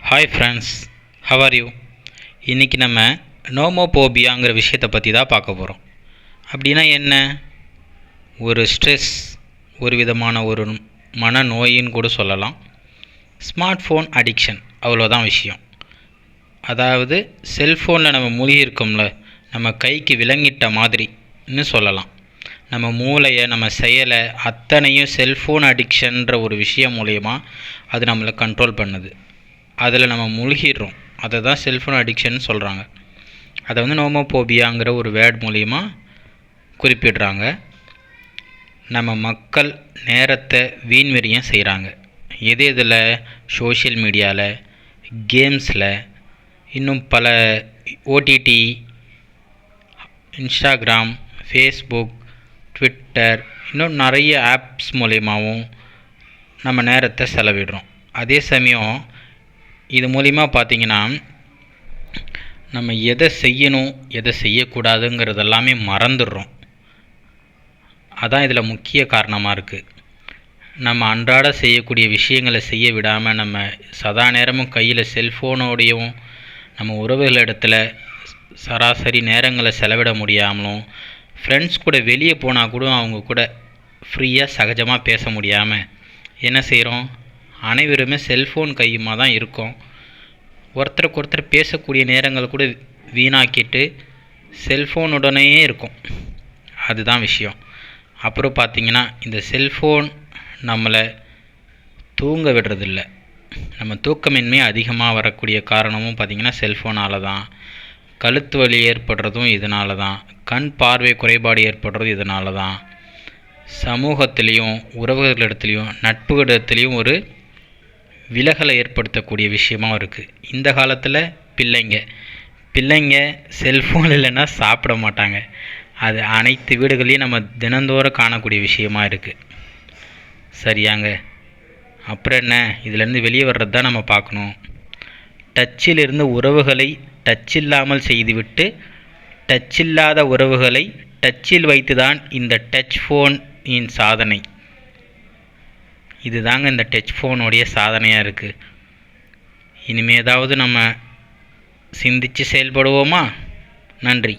Hi friends, how are you? இன்றைக்கி நம்ம நோமோபோபியாங்கிற விஷயத்தை பற்றி தான் பார்க்க போகிறோம். அப்படின்னா என்ன? ஒரு ஸ்ட்ரெஸ், ஒரு விதமான ஒரு மனநோயின்னு கூட சொல்லலாம். ஸ்மார்ட் ஃபோன் அடிக்ஷன், அவ்வளோதான் விஷயம். அதாவது செல்ஃபோனில் நம்ம மூழ்கியிருக்கோம்ல, நம்ம கைக்கு விலங்கிட்ட மாதிரின்னு சொல்லலாம். நம்ம மூளையை, நம்ம செயலை அத்தனையும் செல்ஃபோன் அடிக்ஷன்ற ஒரு விஷயம் மூலயமா அது நம்மளை கண்ட்ரோல் பண்ணுது. அதில் நம்ம மூழ்கிடுறோம். அதை தான் செல்ஃபோன் அடிக்ஷன் சொல்கிறாங்க. அதை நோமோபோபியாங்கிற ஒரு வேர்ட் மூலிமா குறிப்பிடுறாங்க. நம்ம மக்கள் நேரத்தை வீண்வெறியம் செய்கிறாங்க. இதில் சோஷியல் மீடியாவில், கேம்ஸில், இன்னும் பல ஓடிடி, இன்ஸ்டாகிராம், ஃபேஸ்புக், ட்விட்டர், இன்னும் நிறைய ஆப்ஸ் மூலிமாவும் நம்ம நேரத்தை செலவிடுறோம். அதே சமயம் இது மூலிமா பார்த்திங்கன்னா நம்ம எதை செய்யணும், எதை செய்யக்கூடாதுங்கிறதெல்லாமே மறந்துடுறோம். அதான் இதில் முக்கிய காரணமாக இருக்குது. நம்ம அன்றாட செய்யக்கூடிய விஷயங்களை செய்ய விடாமல் நம்ம சதா நேரமும் கையில் செல்ஃபோனோடையும் நம்ம உறவுகளிடத்தில் சராசரி நேரங்களை செலவிட முடியாமலும், ஃப்ரெண்ட்ஸ் கூட வெளியே போனால் கூட அவங்க கூட ஃப்ரீயாக சகஜமாக பேச முடியாமல் என்ன செய்கிறோம்? அனைவருமே செல்ஃபோன் கையுமா தான் இருக்கோம். ஒருத்தருக்கு ஒருத்தர் பேசக்கூடிய நேரங்கள் கூட வீணாக்கிட்டு செல்ஃபோனுடனே இருக்கும். அதுதான் விஷயம். அப்புறம் பார்த்திங்கன்னா இந்த செல்ஃபோன் நம்மளை தூங்க விடுறதில்ல. நம்ம தூக்கமின்மை அதிகமாக வரக்கூடிய காரணமும் பார்த்திங்கன்னா செல்ஃபோனால் தான். கழுத்து வலி ஏற்படுறதும் இதனால தான். கண் பார்வை குறைபாடு ஏற்படுறது இதனால தான். சமூகத்திலையும், உறவுகளிடத்துலையும், நட்புகளிடத்துலையும் ஒரு விலகலை ஏற்படுத்தக்கூடிய விஷயமாக இருக்குது. இந்த காலத்தில் பிள்ளைங்க செல்ஃபோன் இல்லைன்னா சாப்பிட மாட்டாங்க. அது அனைத்து வீடுகளையும் நம்ம தினந்தோறும் காணக்கூடிய விஷயமாக இருக்குது. சரியாங்க? அப்புறம் என்ன, இதிலேருந்து வெளியே வர்றது தான் நம்ம பார்க்கணும். டச்சிலிருந்து உறவுகளை டச் இல்லாமல் செய்துவிட்டு டச்சில்லாத உறவுகளை டச்சில் வைத்து தான் இந்த டச் ஃபோனின் சாதனை. இது தாங்க இந்த டச் ஃபோனுடைய சாதனையாக இருக்குது. இனிமேதாவது நம்ம சிந்தித்து செயல்படுவோமா? நன்றி.